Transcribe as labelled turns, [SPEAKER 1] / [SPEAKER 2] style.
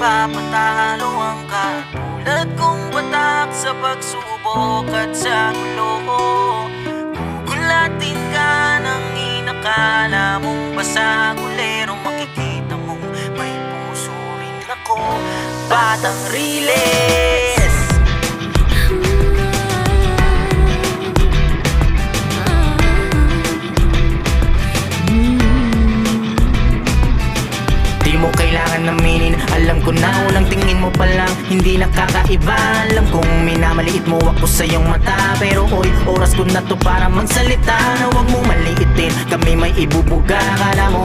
[SPEAKER 1] mapapatalo ang katulad kong batak sa pagsubok at sa gulo. Gugulatin ka ng inakala mong basagulero, makikita mong may puso rin ako, batang riles. Di mo kailangan aminin, alam ko na unang tingin mo pa lang hindi nakakaiba. Alam kong minamaliit mo ako sa iyong mata, pero oy, oras ko na to para magsalita. Na huwag mo maliitin, kami may ibubuga. Akala mo